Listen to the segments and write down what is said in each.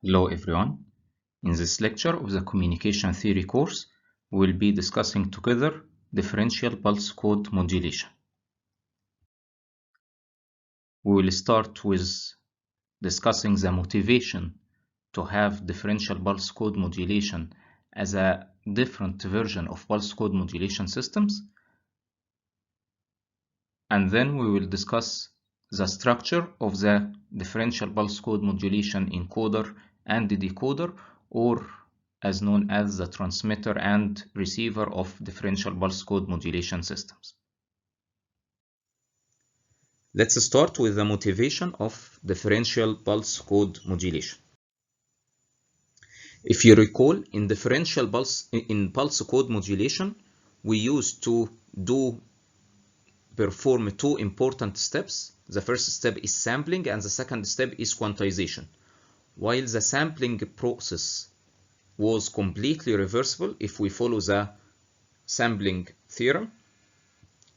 Hello everyone. In this lecture of the Communication Theory course, we will be discussing together differential pulse code modulation. We will start with discussing the motivation to have differential pulse code modulation as a different version of pulse code modulation systems. And then we will discuss the structure of the differential pulse code modulation encoder and decoder, or as known as the transmitter and receiver of differential pulse code modulation systems. Let's start with the motivation of differential pulse code modulation. If you recall, in pulse code modulation, we used to perform two important steps. The first step is sampling and the second step is quantization. While the sampling process was completely reversible if we follow the sampling theorem,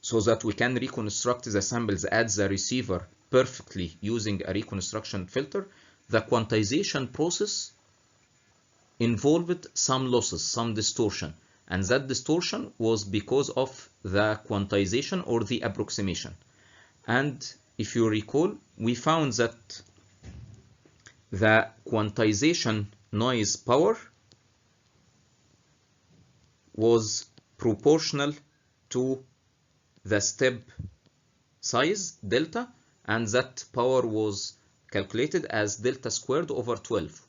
so that we can reconstruct the samples at the receiver perfectly using a reconstruction filter, the quantization process involved some losses, some distortion. And that distortion was because of the quantization or the approximation. And if you recall, we found that the quantization noise power was proportional to the step size, delta, and that power was calculated as delta squared over 12,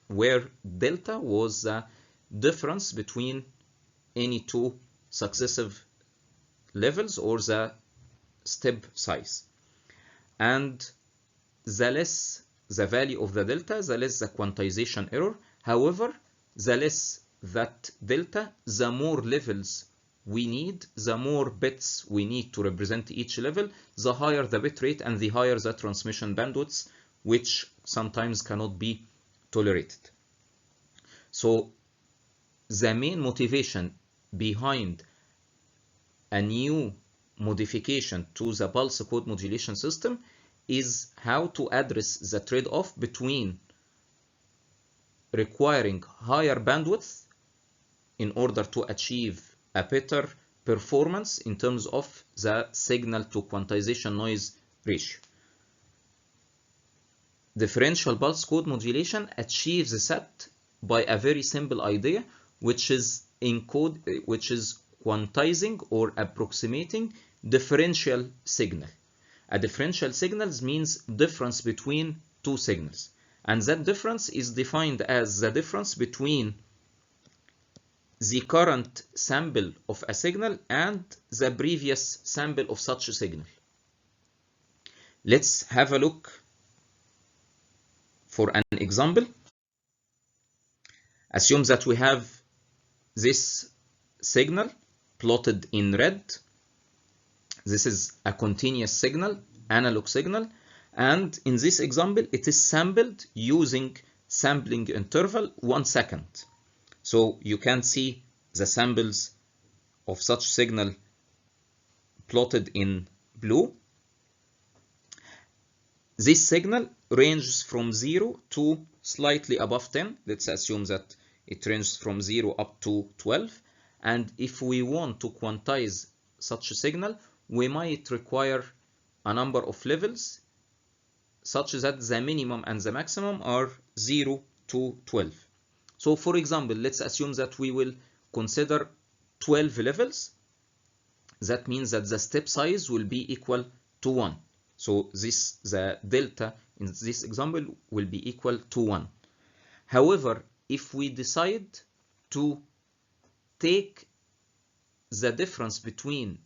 where delta was the difference between any two successive levels or the step size. And the less the value of the delta, the less the quantization error. However, the less that delta, the more levels we need, the more bits we need to represent each level, the higher the bit rate and the higher the transmission bandwidths, which sometimes cannot be tolerated. So the main motivation behind a new modification to the pulse code modulation system is how to address the trade-off between requiring higher bandwidth in order to achieve a better performance in terms of the signal to quantization noise ratio. Differential pulse code modulation achieves that by a very simple idea, which is quantizing or approximating differential signal. A differential signal means difference between two signals, and that difference is defined as the difference between the current sample of a signal and the previous sample of such a signal. Let's have a look for an example. Assume that we have this signal plotted in red. This is a continuous signal, analog signal, and in this example it is sampled using sampling interval 1 second. So you can see the samples of such signal plotted in blue. This signal ranges from 0 to slightly above 10. Let's assume that it ranges from 0 up to 12. And if we want to quantize such a signal, we might require a number of levels such that the minimum and the maximum are 0 to 12. So for example, let's assume that we will consider 12 levels. That means that the step size will be equal to 1. So the delta in this example will be equal to 1. However, if we decide to take the difference between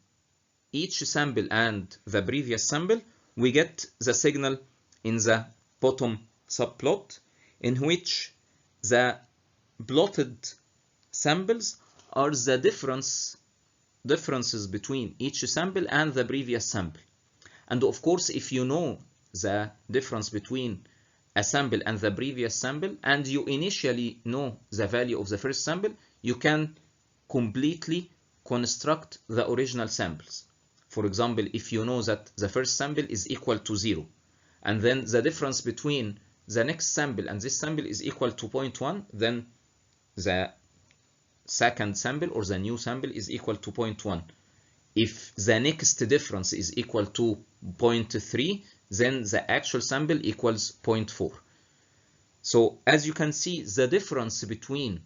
each sample and the previous sample, we get the signal in the bottom subplot, in which the plotted samples are the differences between each sample and the previous sample. And of course, if you know the difference between a sample and the previous sample, and you initially know the value of the first sample, you can completely construct the original samples. For example, if you know that the first sample is equal to 0, and then the difference between the next sample, and this sample is equal to 0.1, then the second sample or the new sample is equal to 0.1. If the next difference is equal to 0.3, then the actual sample equals 0.4. So as you can see, the difference between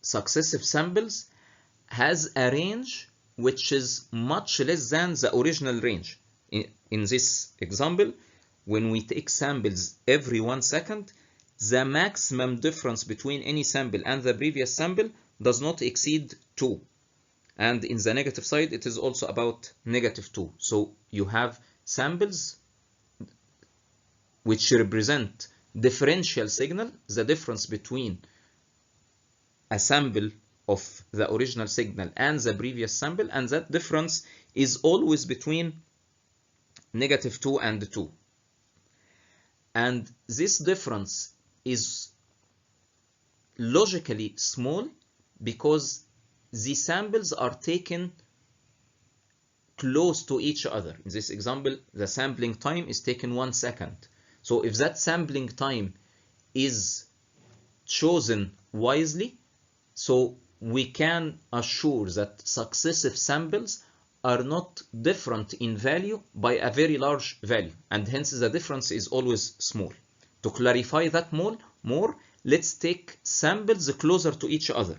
successive samples has a range which is much less than the original range. In this example, when we take samples every 1 second, the maximum difference between any sample and the previous sample does not exceed 2. And in the negative side, it is also about -2. So you have samples which represent differential signal, the difference between a sample of the original signal and the previous sample, and that difference is always between -2 and 2. And this difference is logically small because the samples are taken close to each other. In this example, the sampling time is taken 1 second. So if that sampling time is chosen wisely, so we can assure that successive samples are not different in value by a very large value, and hence the difference is always small. To clarify that more, let's take samples closer to each other.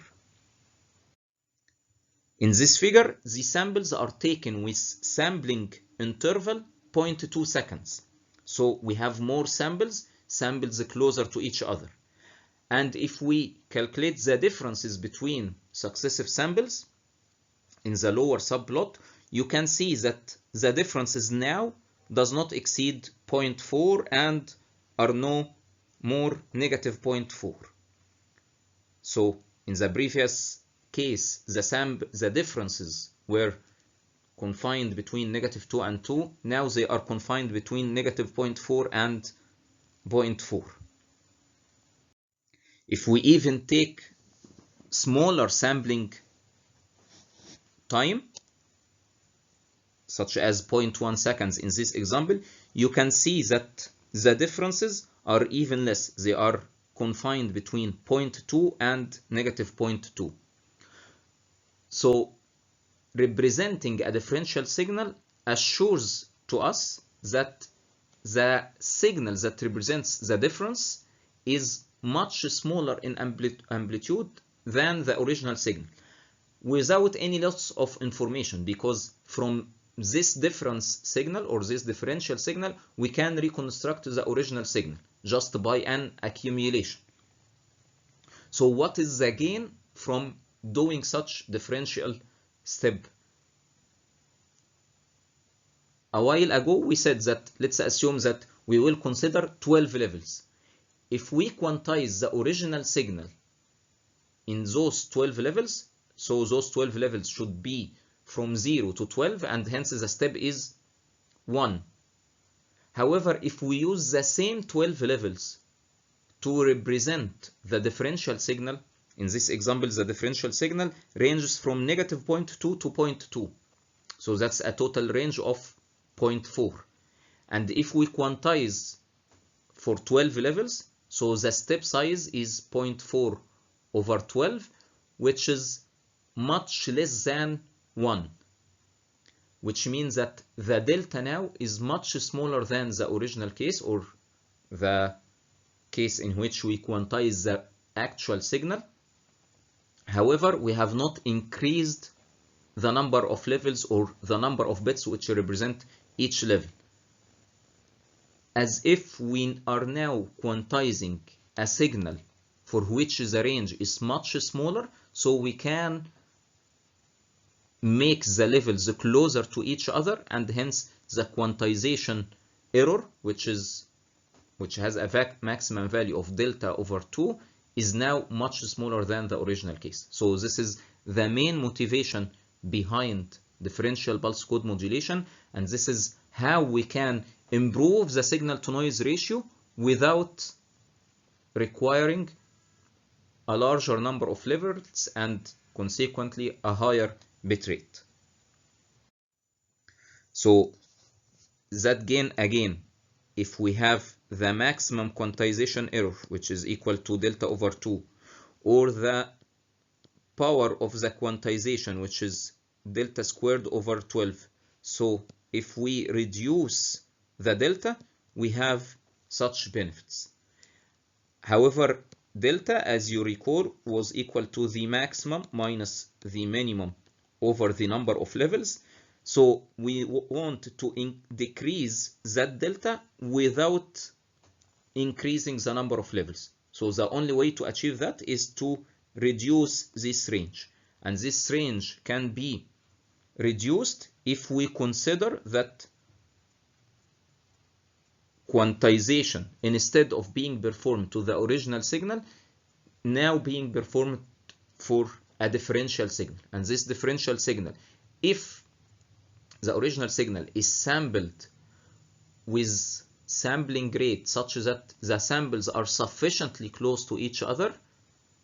In this figure, the samples are taken with sampling interval 0.2 seconds. So we have more samples closer to each other. And if we calculate the differences between successive samples in the lower subplot, you can see that the differences now does not exceed 0.4 and are no more -0.4. So in the previous case, the differences were confined between -2 and 2. Now they are confined between -0.4 and 0.4. If we even take smaller sampling time, such as 0.1 seconds in this example, you can see that the differences are even less. They are confined between 0.2 and -0.2. So representing a differential signal assures to us that the signal that represents the difference is much smaller in amplitude than the original signal, without any loss of information, because from this difference signal or this differential signal, we can reconstruct the original signal just by an accumulation. So what is the gain from doing such differential step? A while ago we said that let's assume that we will consider 12 levels. If we quantize the original signal in those 12 levels, so those 12 levels should be from 0 to 12, and hence the step is 1. However, if we use the same 12 levels to represent the differential signal, in this example the differential signal ranges from -0.2 to 0.2, so that's a total range of 0.4. And if we quantize for 12 levels, so the step size is 0.4 over 12, which is much less than 1, which means that the delta now is much smaller than the original case, or the case in which we quantize the actual signal. However, we have not increased the number of levels or the number of bits which represent each level, as if we are now quantizing a signal for which the range is much smaller, so we can make the levels closer to each other, and hence the quantization error, which has a maximum value of delta over 2, is now much smaller than the original case. So this is the main motivation behind differential pulse code modulation, and this is how we can improve the signal to noise ratio without requiring a larger number of levels and consequently a higher bitrate. So that gain again if we have the maximum quantization error, which is equal to delta over 2, or the power of the quantization, which is delta squared over 12. So if we reduce the delta, we have such benefits. However, delta, as you recall, was equal to the maximum minus the minimum over the number of levels. So we want to decrease that delta without increasing the number of levels. So the only way to achieve that is to reduce this range. And this range can be reduced if we consider that quantization, instead of being performed to the original signal, now being performed for a differential signal. And this differential signal, if the original signal is sampled with sampling rate such that the samples are sufficiently close to each other,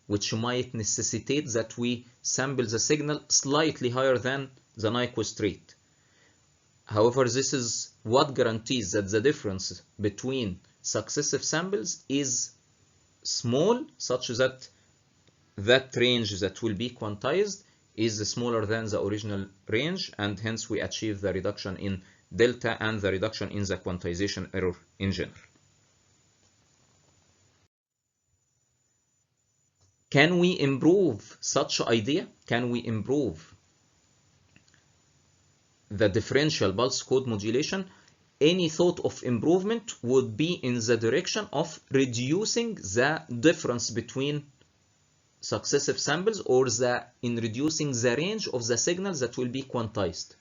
which might necessitate that we sample the signal slightly higher than the Nyquist rate. However, this is what guarantees that the difference between successive samples is small, such that that range that will be quantized is smaller than the original range, and hence we achieve the reduction in delta and the reduction in the quantization error in general. Can we improve such idea? Can we improve the differential pulse code modulation? Any thought of improvement would be in the direction of reducing the difference between successive samples, or in reducing the range of the signals that will be quantized.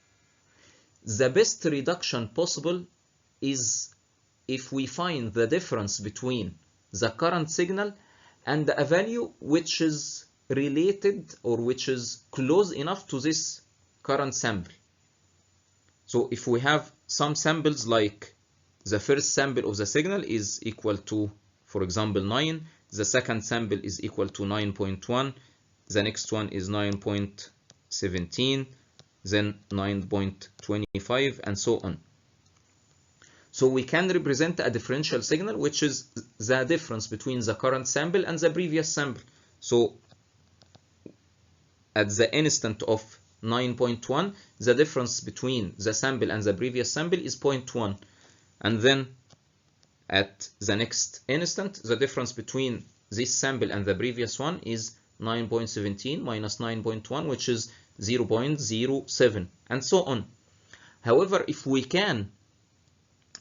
The best reduction possible is if we find the difference between the current signal and a value which is related or which is close enough to this current sample. So if we have some samples, like the first sample of the signal is equal to, for example, 9, the second sample is equal to 9.1, the next one is 9.17, then 9.25, and so on. So we can represent a differential signal, which is the difference between the current sample and the previous sample. So at the instant of 9.1, the difference between the sample and the previous sample is 0.1. And then at the next instant, the difference between this sample and the previous one is 9.17 minus 9.1, which is 0.07, and so on. However, if we can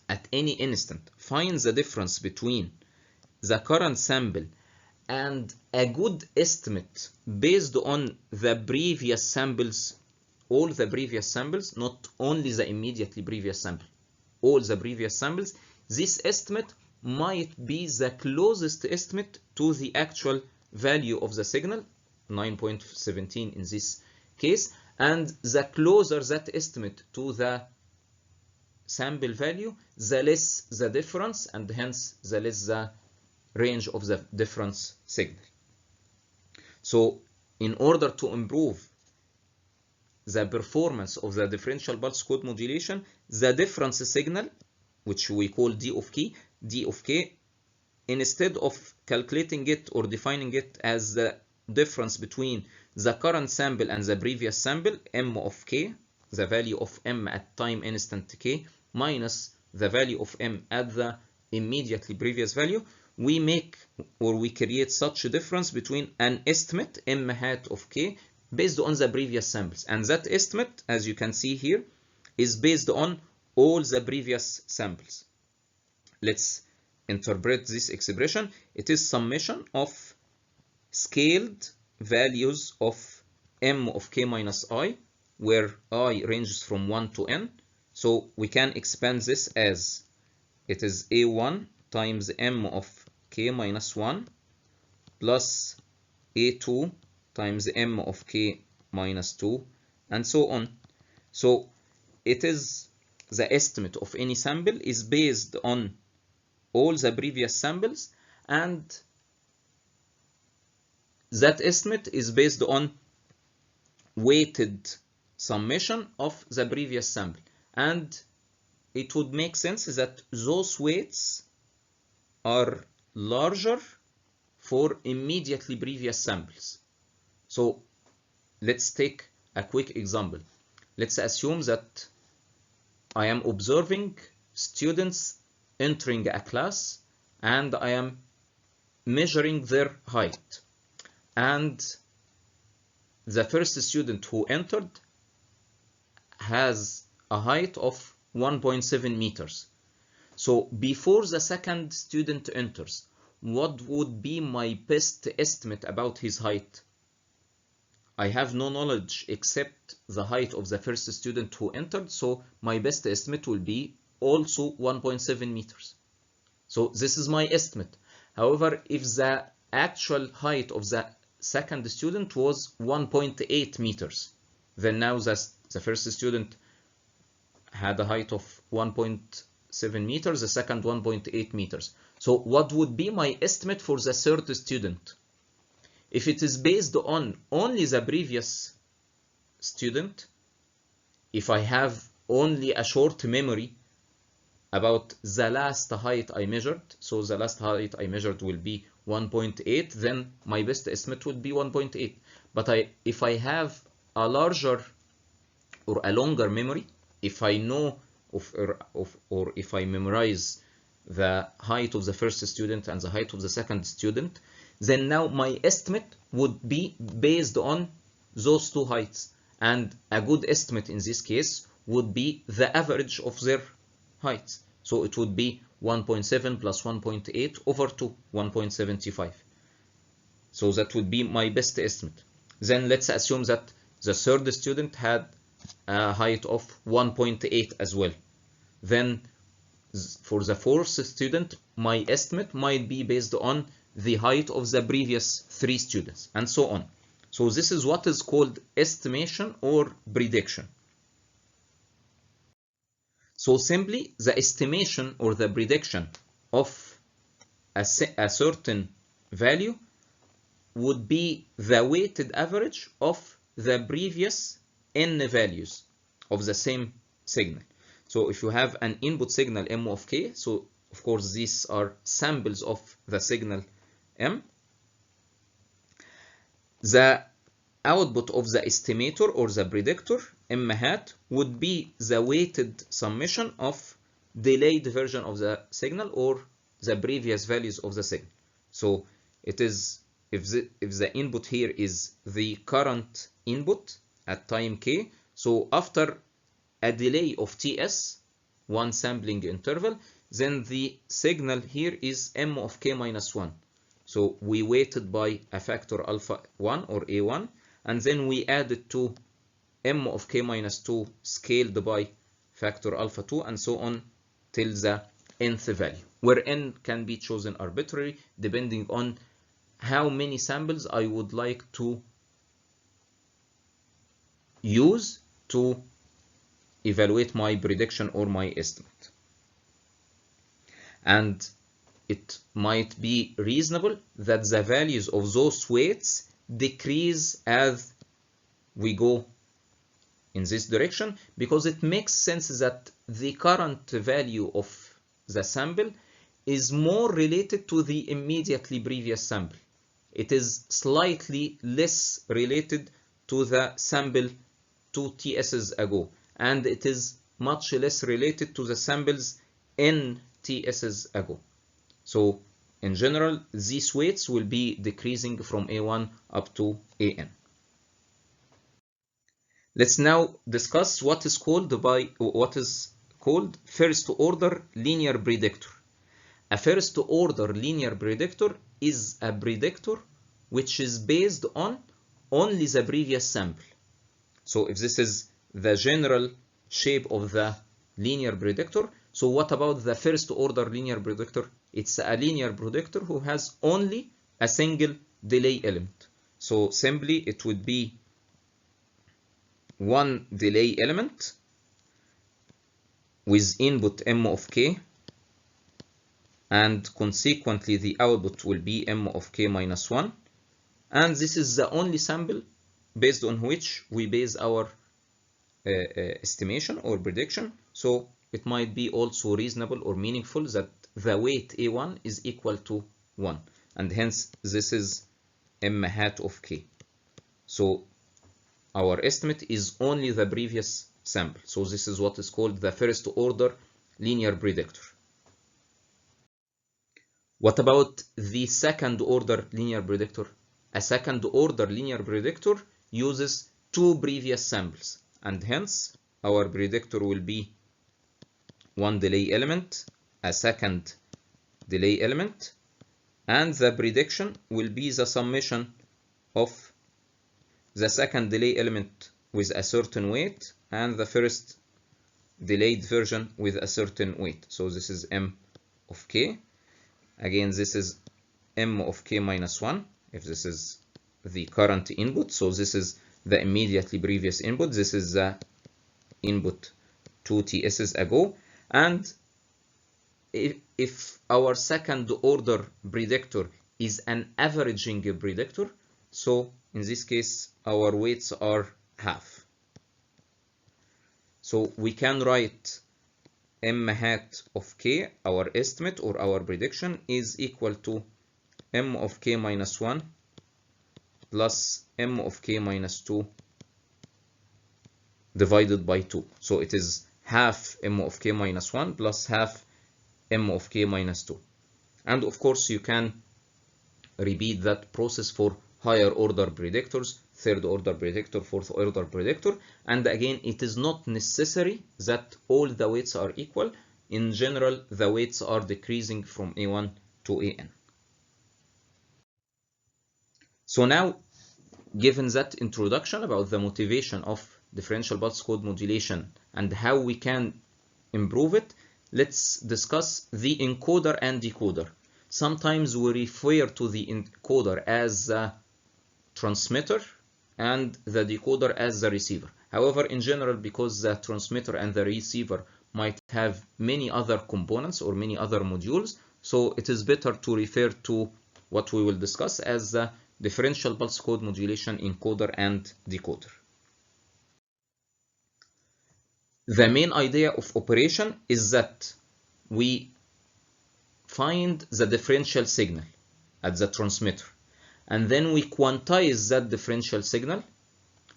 at any instant find the difference between the current sample and a good estimate based on the previous samples, all the previous samples, not only the immediately previous sample, all the previous samples, this estimate might be the closest estimate to the actual value of the signal, 9.17 in this case, and the closer that estimate to the sample value, the less the difference, and hence the less the range of the difference signal. So in order to improve the performance of the differential pulse code modulation, the difference signal, which we call D of K, instead of calculating it or defining it as the difference between the current sample and the previous sample, M of K, the value of M at time instant K, minus the value of M at the immediately previous value, we make or we create such a difference between an estimate M hat of K based on the previous samples. And that estimate, as you can see here, is based on all the previous samples. Let's interpret this expression. It is summation of scaled values of M of K minus I, where I ranges from 1 to n. So we can expand this as it is A1 times M of K minus 1 plus A2 times M of K minus 2, and so on. So it is the estimate of any sample is based on all the previous samples, and that estimate is based on weighted summation of the previous sample. And it would make sense that those weights are larger for immediately previous samples. So let's take a quick example. Let's assume that I am observing students entering a class and I am measuring their height. And the first student who entered has a height of 1.7 meters. So before the second student enters, what would be my best estimate about his height? I have no knowledge except the height of the first student who entered, so my best estimate will be also 1.7 meters. So this is my estimate. However, if the actual height of the second student was 1.8 meters, then now the first student had a height of 1.7 meters, the second 1.8 meters. So what would be my estimate for the third student? If it is based on only the previous student, if I have only a short memory about the last height I measured, so the last height I measured will be 1.8, then my best estimate would be 1.8. But if I have a larger or a longer memory, if I know or if I memorize the height of the first student and the height of the second student, then now my estimate would be based on those two heights. And a good estimate in this case would be the average of their heights. So it would be 1.7 plus 1.8 over 2, 1.75. So that would be my best estimate. Then let's assume that the third student had a height of 1.8 as well. Then for the fourth student, my estimate might be based on the height of the previous three students, and so on. So this is what is called estimation or prediction. So simply the estimation or the prediction of a certain value would be the weighted average of the previous n values of the same signal. So if you have an input signal m of k, so of course these are samples of the signal m, the output of the estimator or the predictor m hat would be the weighted summation of delayed version of the signal or the previous values of the signal. So it is if the input here is the current input at time k, so after a delay of ts, one sampling interval, then the signal here is m of k minus 1. So we weighted by a factor alpha 1 or a1, and then we added to m of k minus 2 scaled by factor alpha 2, and so on till the nth value, where n can be chosen arbitrarily depending on how many samples I would like to use to evaluate my prediction or my estimate. And it might be reasonable that the values of those weights decrease as we go in this direction, because it makes sense that the current value of the sample is more related to the immediately previous sample. It is slightly less related to the sample 2 TSs ago, and it is much less related to the samples n TSs ago. So in general, these weights will be decreasing from A1 up to AN. Let's now discuss what is called first order linear predictor. A first order linear predictor is a predictor which is based on only the previous sample. So if this is the general shape of the linear predictor, so what about the first order linear predictor? It's a linear predictor who has only a single delay element. So simply it would be one delay element with input m of k, and consequently the output will be m of k minus 1, and this is the only sample based on which we base our estimation or prediction. So it might be also reasonable or meaningful that the weight A1 is equal to 1, and hence this is m hat of k. So our estimate is only the previous sample. So this is what is called the first order linear predictor. What about the second order linear predictor? A second order linear predictor uses two previous samples, and hence our predictor will be one delay element, a second delay element, and the prediction will be the summation of the second delay element with a certain weight and the first delayed version with a certain weight. So this is m of k. Again, this is m of k minus 1 if this is the current input. So this is the immediately previous input. This is the input 2 TS's ago. And if our second order predictor is an averaging predictor, so in this case our weights are half. So we can write m hat of k, our estimate or our prediction, is equal to m of k minus 1 plus m of k minus 2 divided by 2. So it is half m of k minus 1 plus half m of k minus 2. And of course you can repeat that process for higher order predictors, third order predictor, fourth order predictor. And again, it is not necessary that all the weights are equal. In general, the weights are decreasing from A1 to AN. So now, given that introduction about the motivation of differential pulse code modulation and how we can improve it, let's discuss the encoder and decoder. Sometimes we refer to the encoder as the transmitter and the decoder as the receiver. However, in general, because the transmitter and the receiver might have many other components or many other modules, so it is better to refer to what we will discuss as the differential pulse code modulation encoder and decoder. The main idea of operation is that we find the differential signal at the transmitter, and then we quantize that differential signal,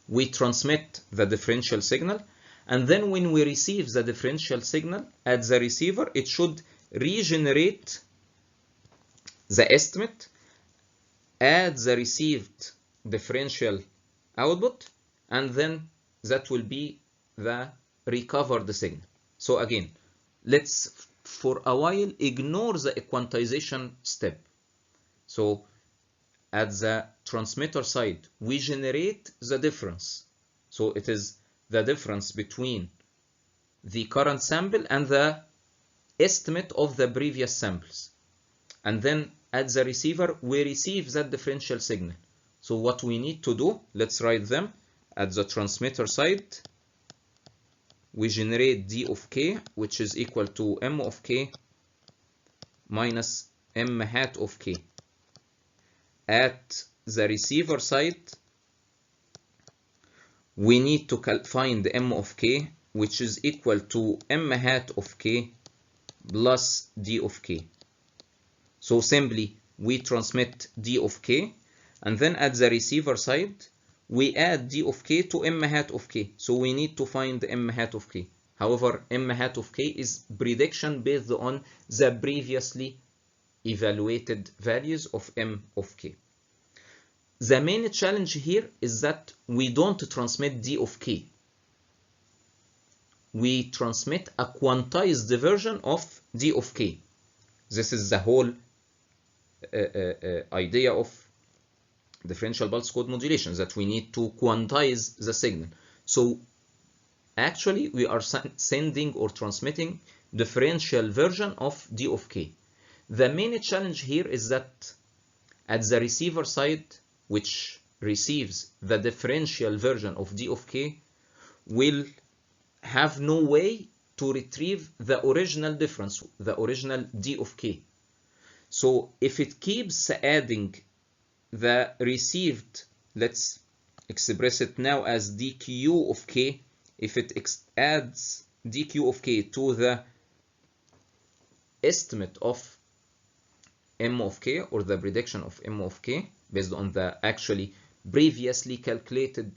we transmit the differential signal, and then when we receive the differential signal at the receiver, it should regenerate the estimate at the received differential output, and then that will be the recovered signal. So again, let's for a while ignore the quantization step. So at the transmitter side, we generate the difference. So it is the difference between the current sample and the estimate of the previous samples. And then at the receiver, we receive that differential signal. So what we need to do, let's write them. At the transmitter side, we generate d of k, which is equal to m of k minus m hat of k. At the receiver side, we need to find m of k, which is equal to m hat of k plus d of k. So simply, we transmit d of k, and then at the receiver side, we add d of k to m hat of k. So we need to find m hat of k. However, m hat of k is prediction based on the previously evaluated values of m of k. The main challenge here is that we don't transmit d of k. We transmit a quantized version of d of k. This is the whole idea of differential pulse code modulation, that we need to quantize the signal. So actually we are sending or transmitting differential version of d of k. The main challenge here is that at the receiver side, which receives the differential version of d of k, will have no way to retrieve the original difference, the original d of k. So if it keeps adding the received, let's express it now as dq of k, if it adds dq of k to the estimate of m of k, or the prediction of m of k based on the actually previously calculated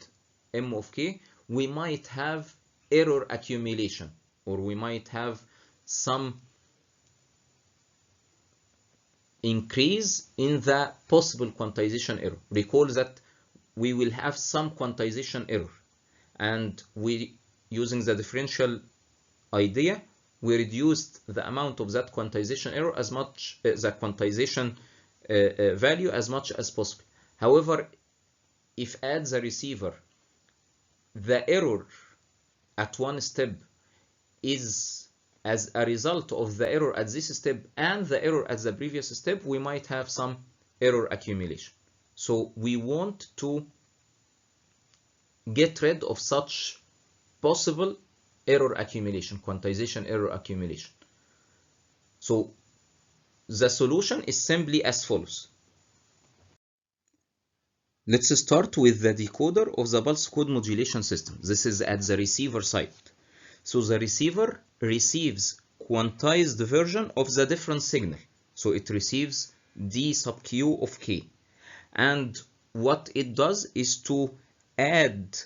m of k, we might have error accumulation, or we might have some increase in the possible quantization error. Recall that we will have some quantization error, and we, using the differential idea, we reduced the amount of that quantization error as much, the quantization value as much as possible. However, if at the receiver the error at one step is as a result of the error at this step and the error at the previous step, we might have some error accumulation. So we want to get rid of such possible error accumulation, quantization error accumulation. So the solution is simply as follows. Let's start with the decoder of the pulse code modulation system. This is at the receiver side. So the receiver receives quantized version of the difference signal. So it receives d sub q of k. And what it does is to add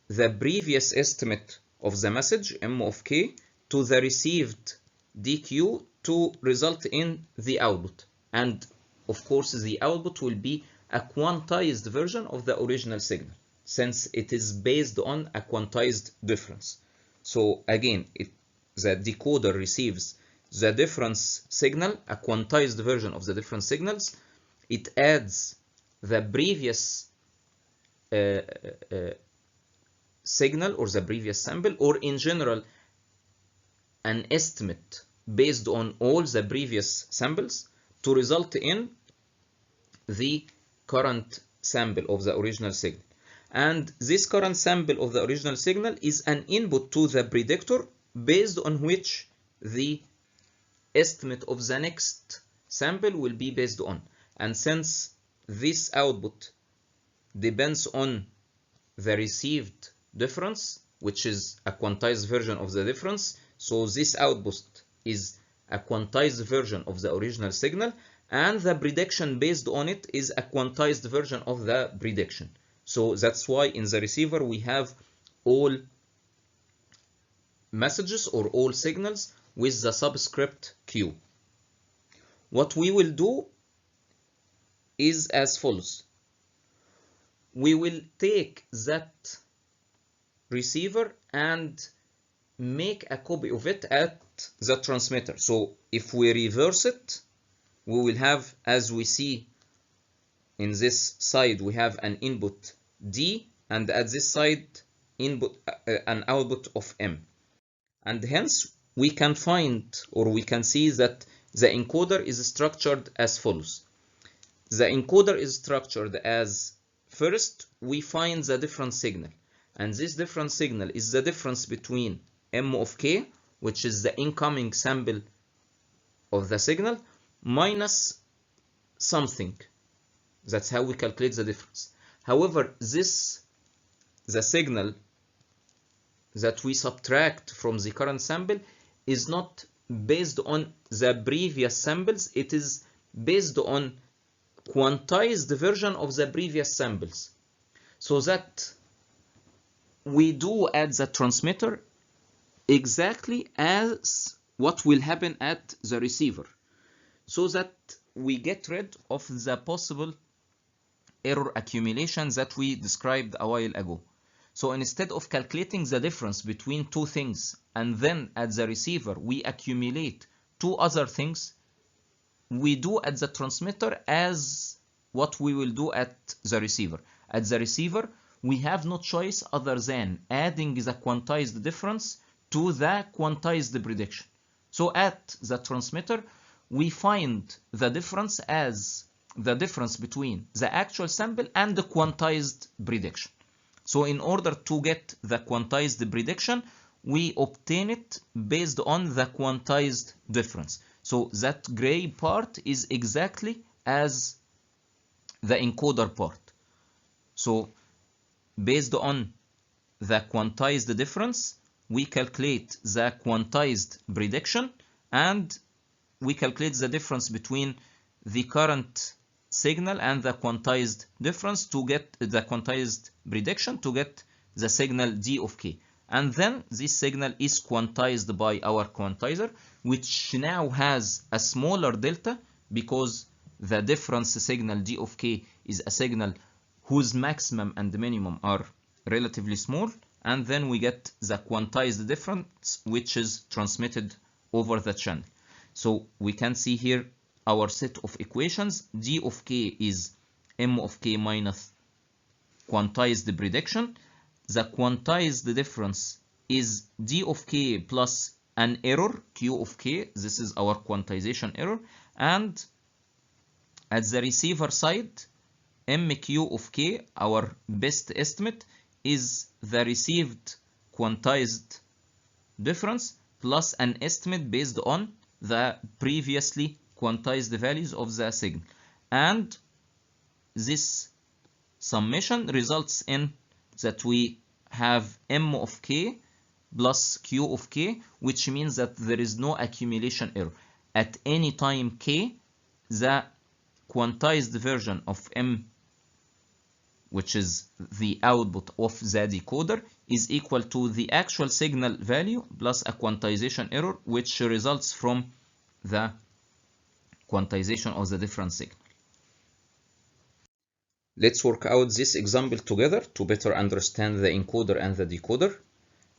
the previous estimate of the message m of k to the received dq to result in the output. And of course the output will be a quantized version of the original signal, since it is based on a quantized difference. So again, the decoder receives the difference signal, a quantized version of the difference signals. It adds the previous signal or the previous sample, or in general an estimate based on all the previous samples to result in the current sample of the original signal. And this current sample of the original signal is an input to the predictor based on which the estimate of the next sample will be based on. And since this output depends on the received difference, which is a quantized version of the difference, so this output is a quantized version of the original signal, and the prediction based on it is a quantized version of the prediction. So that's why in the receiver we have all messages or all signals with the subscript q. What we will do is as follows. We will take that receiver and make a copy of it at the transmitter. So if we reverse it, we will have, as we see in this side, we have an input D, and at this side input an output of M. And hence we can find, or we can see that the encoder is structured as follows. The encoder is structured as, first we find the difference signal, and this difference signal is the difference between M of k, which is the incoming sample of the signal, minus something. That's how we calculate the difference. However, the signal that we subtract from the current sample is not based on the previous samples. It is based on quantized version of the previous samples, so that we do at the transmitter exactly as what will happen at the receiver, so that we get rid of the possible error accumulation that we described a while ago. So instead of calculating the difference between two things and then at the receiver we accumulate two other things, we do at the transmitter as what we will do at the receiver. At the receiver, we have no choice other than adding the quantized difference to the quantized prediction. So at the transmitter, we find the difference as the difference between the actual sample and the quantized prediction. So in order to get the quantized prediction, we obtain it based on the quantized difference. So that gray part is exactly as the encoder part. So based on the quantized difference, we calculate the quantized prediction, and we calculate the difference between the current signal and the quantized difference to get the quantized prediction to get the signal d of k. And then this signal is quantized by our quantizer, which now has a smaller delta because the difference signal d of k is a signal whose maximum and minimum are relatively small, and then we get the quantized difference, which is transmitted over the channel. So we can see here our set of equations. D of k is m of k minus quantized prediction. The quantized difference is d of k plus an error, q of k. This is our quantization error. And at the receiver side, mq of k, our best estimate, is the received quantized difference plus an estimate based on the previously quantized values of the signal. And this summation results in that we have m of k plus q of k, which means that there is no accumulation error. At any time k, the quantized version of m, which is the output of the decoder, is equal to the actual signal value plus a quantization error, which results from the quantization of the different signal. Let's work out this example together to better understand the encoder and the decoder.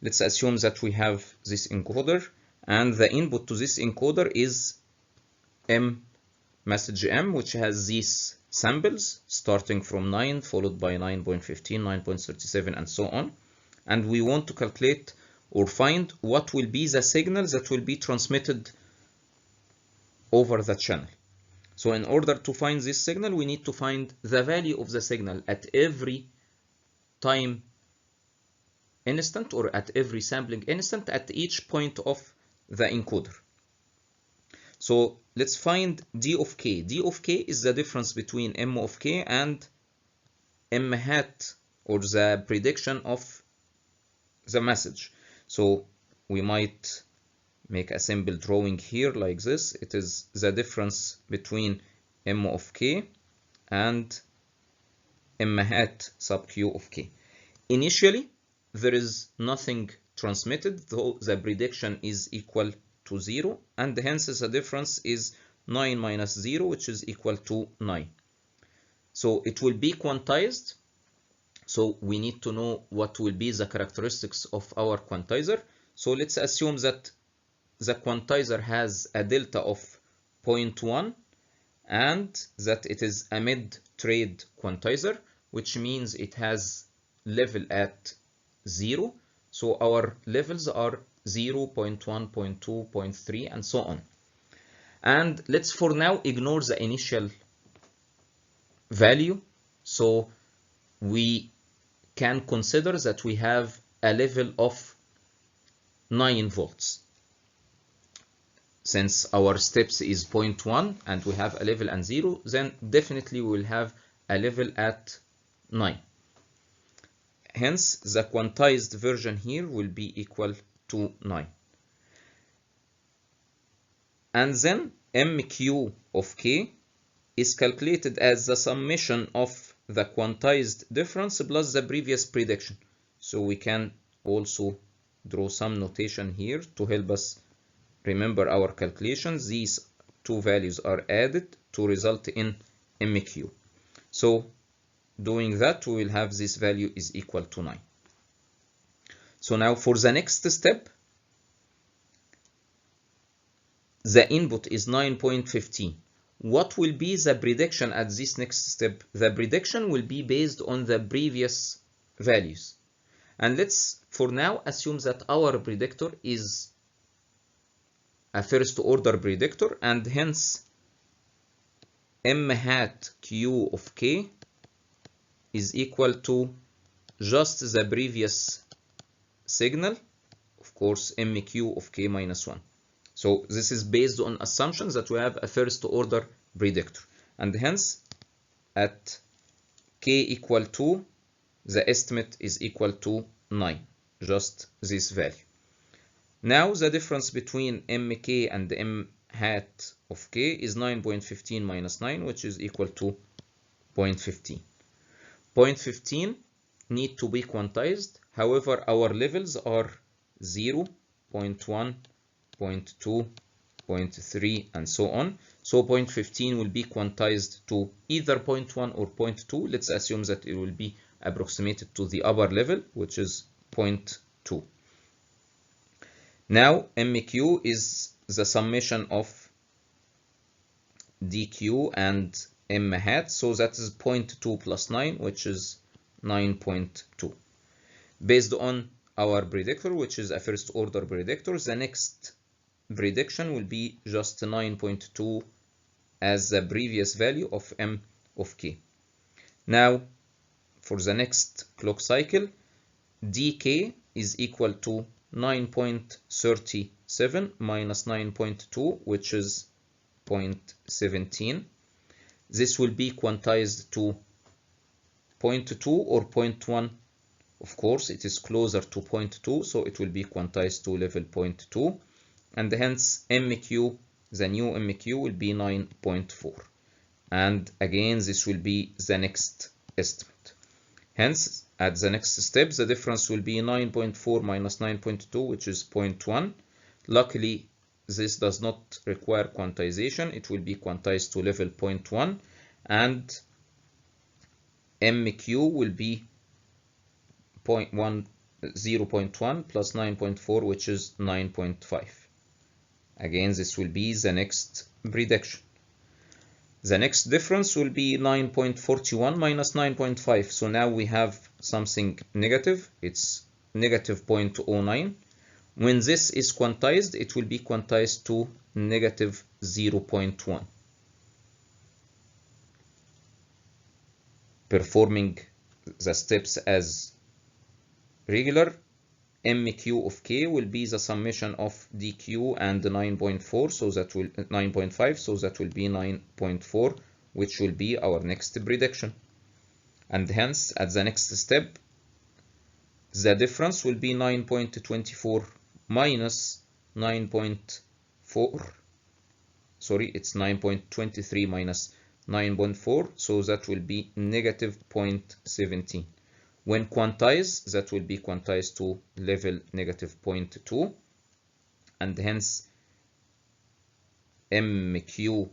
Let's assume that we have this encoder, and the input to this encoder is message m, which has these samples starting from 9 followed by 9.15, 9.37, and so on. And we want to calculate or find what will be the signal that will be transmitted over the channel. So in order to find this signal, we need to find the value of the signal at every time instant or at every sampling instant at each point of the encoder. So let's find d of k. D of k is the difference between m of k and m hat, or the prediction of the message. So we might make a simple drawing here like this. It is the difference between m of k and m hat sub q of k. Initially, there is nothing transmitted, though the prediction is equal to 0, and hence the difference is 9 minus 0, which is equal to 9. So it will be quantized. So we need to know what will be the characteristics of our quantizer. So let's assume that the quantizer has a delta of 0.1 and that it is a mid-trade quantizer, which means it has level at 0. So our levels are 0, 0.1, 0.2, 0.3, and so on. And let's for now ignore the initial value. So we can consider that we have a level of 9 volts. Since our steps is 0.1 and we have a level and 0, then definitely we will have a level at 9. Hence, the quantized version here will be equal to 9. And then mq of k is calculated as the summation of the quantized difference plus the previous prediction. So we can also draw some notation here to help us remember our calculations. These two values are added to result in mq. So doing that, we will have this value is equal to 9. So now for the next step, the input is 9.15. What will be the prediction at this next step? The prediction will be based on the previous values. And let's for now assume that our predictor is a first order predictor, and hence m hat q of k is equal to just the previous signal, of course mq of k minus 1. So this is based on assumptions that we have a first order predictor, and hence at k equal to, the estimate is equal to 9, just this value. Now the difference between mk and m hat of k is 9.15 minus 9, which is equal to 0.15. 0.15 need to be quantized. However, our levels are 0, 0.1, 0.2, 0.3, and so on. So 0.15 will be quantized to either 0.1 or 0.2. Let's assume that it will be approximated to the upper level, which is 0.2. Now MQ is the summation of DQ and M hat, so that is 0.2 plus 9, which is 9.2. Based on our predictor, which is a first order predictor, the next prediction will be just 9.2 as the previous value of M of K. Now, for the next clock cycle, dk is equal to 9.37 minus 9.2, which is 0.17. This will be quantized to 0.2 or 0.1. Of course, it is closer to 0.2, so it will be quantized to level 0.2. And hence, MQ, the new MQ will be 9.4. And again, this will be the next estimate. Hence, at the next step, the difference will be 9.4 minus 9.2, which is 0.1. Luckily, this does not require quantization. It will be quantized to level 0.1. And MQ will be 0.1 plus 9.4, which is 9.5. Again, this will be the next prediction. The next difference will be 9.41 minus 9.5. So now we have something negative. It's negative 0.09. When this is quantized, it will be quantized to negative 0.1. Performing the steps as regular, MQ of K will be the summation of DQ and 9.4, so that will 9.5, so that will be 9.4, which will be our next prediction. And hence, at the next step, the difference will be 9.24 minus 9.4. Sorry, it's 9.23 minus 9.4, so that will be negative 0.17. When quantized, that will be quantized to level negative 0.2, and hence MQ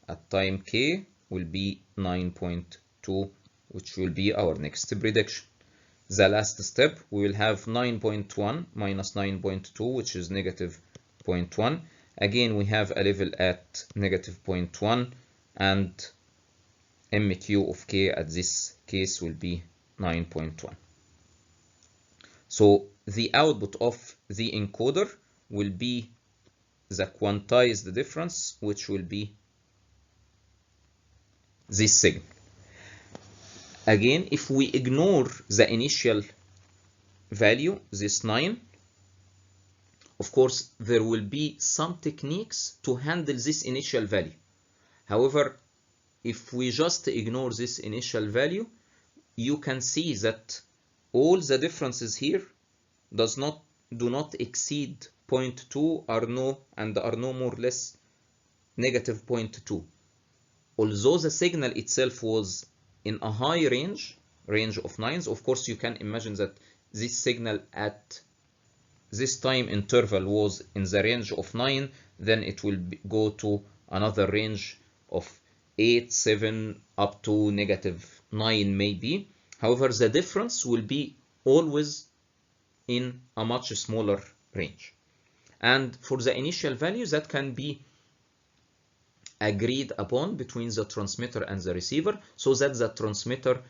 at time K will be 9.2, which will be our next prediction. The last step, we will have 9.1 minus 9.2, which is negative 0.1. Again, we have a level at negative 0.1, and MQ of K at this case will be 9.1. So the output of the encoder will be the quantized difference, which will be this signal. Again, if we ignore the initial value, this 9, of course, there will be some techniques to handle this initial value. However, if we just ignore this initial value, you can see that all the differences here do not exceed 0.2 and are no more or less negative 0.2. Although the signal itself was in a high range of 9s, of course you can imagine that this signal at this time interval was in the range of 9, then it will go to another range of 8, 7, up to negative 9 maybe. However, the difference will be always in a much smaller range. And for the initial value, that can be agreed upon between the transmitter and the receiver, so that the transmitter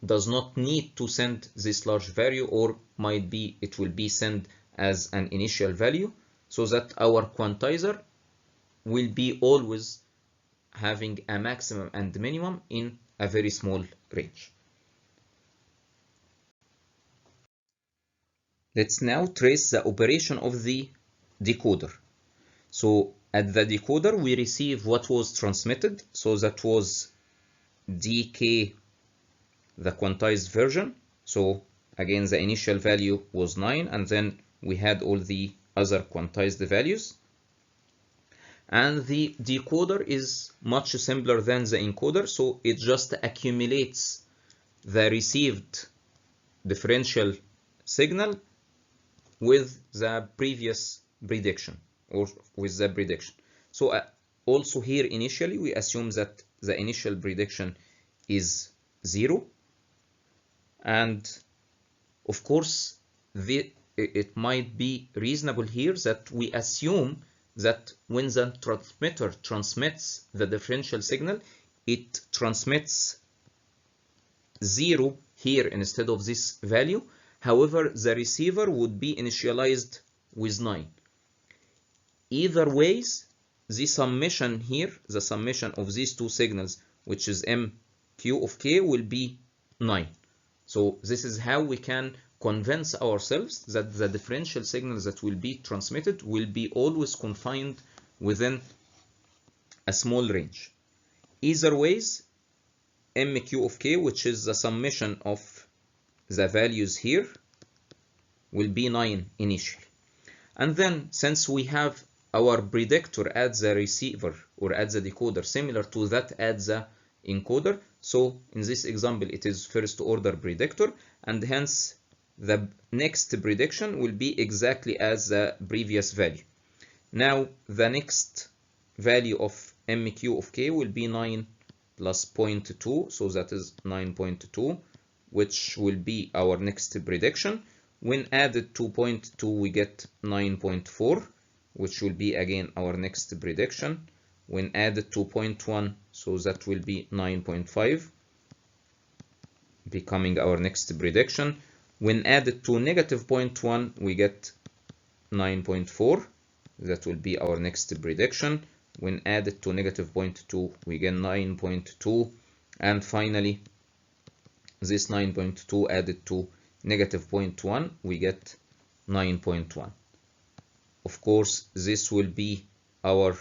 does not need to send this large value, or might be it will be sent as an initial value, so that our quantizer will be always having a maximum and minimum in a very small range. Let's now trace the operation of the decoder. So at the decoder, we receive what was transmitted. So that was dk, the quantized version. So again, the initial value was 9, and then we had all the other quantized values. And the decoder is much simpler than the encoder, so it just accumulates the received differential signal with the previous prediction, or with the prediction. So also here initially we assume that the initial prediction is 0, and of course it might be reasonable here that we assume that when the transmitter transmits the differential signal, it transmits 0 here instead of this value. However, the receiver would be initialized with 9. Either ways, the summation here, the summation of these two signals, which is MQ of K, will be 9. So this is how we can convince ourselves that the differential signals that will be transmitted will be always confined within a small range. Either ways, MQ of K, which is the summation of the values here, will be 9 initially. And then, since we have our predictor at the receiver or at the decoder similar to that at the encoder, so in this example it is first order predictor, and hence the next prediction will be exactly as the previous value. Now the next value of MQ of K will be 9 plus 0.2, so that is 9.2, which will be our next prediction. When added to 0.2 we get 9.4, which will be again our next prediction. When added to 0.1, so that will be 9.5, becoming our next prediction. When added to negative 0.1, we get 9.4. That will be our next prediction. When added to negative 0.2, we get 9.2. And finally, this 9.2 added to negative 0.1, we get 9.1. Of course, this will be our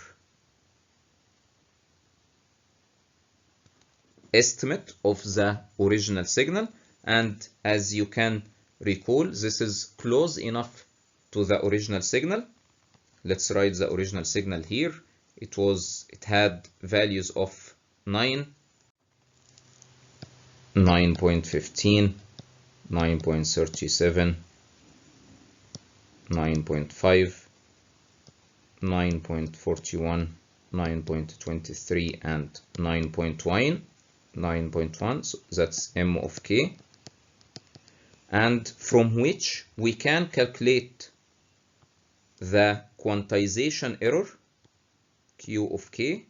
estimate of the original signal, and as you can recall, this is close enough to the original signal. Let's write the original signal here. It had values of 9, 9.15, 9.37, 9.5, 9.41, 9.23, and 9.1, so that's M of K, and from which we can calculate the quantization error, Q of K.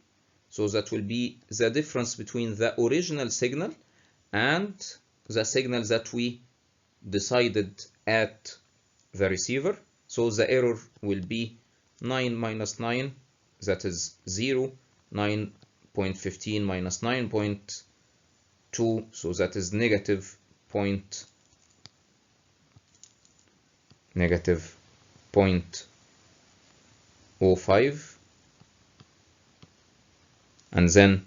So that will be the difference between the original signal and the signal that we decided at the receiver. So the error will be 9 minus 9, that is 0, 9.15 minus 9.2, so that is negative 0.05, and then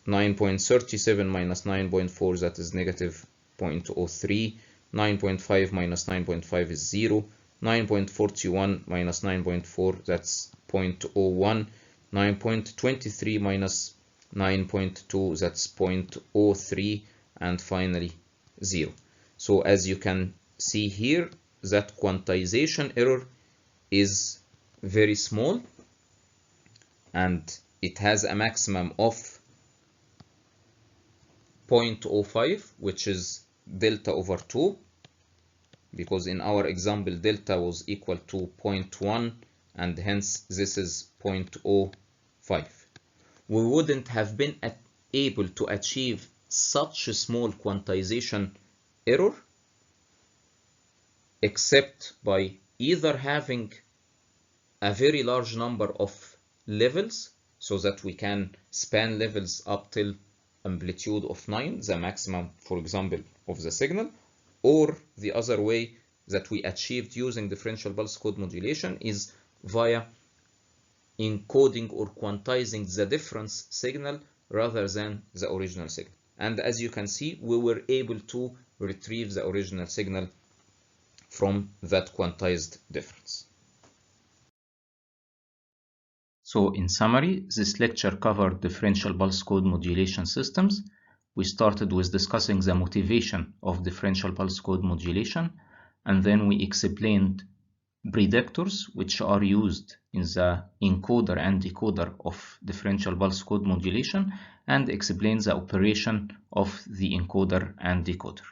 9.37 minus 9.4, that is negative 0.03, 9.5 minus 9.5 is 0, 9.41 minus 9.4, that's 0.01, 9.23 minus 9.2, that's 0.03, and finally 0. So as you can see here, that quantization error is very small, and it has a maximum of 0.05, which is delta over 2, because in our example delta was equal to 0.1, and hence this is 0.05. We wouldn't have been able to achieve such a small quantization error except by either having a very large number of levels, so that we can span levels up till amplitude of 9, the maximum, for example, of the signal, or the other way that we achieved using differential pulse code modulation is via encoding or quantizing the difference signal rather than the original signal. And as you can see, we were able to retrieve the original signal from that quantized difference. So in summary, this lecture covered differential pulse code modulation systems. We started with discussing the motivation of differential pulse code modulation, and then we explained predictors which are used in the encoder and decoder of differential pulse code modulation, and explained the operation of the encoder and decoder.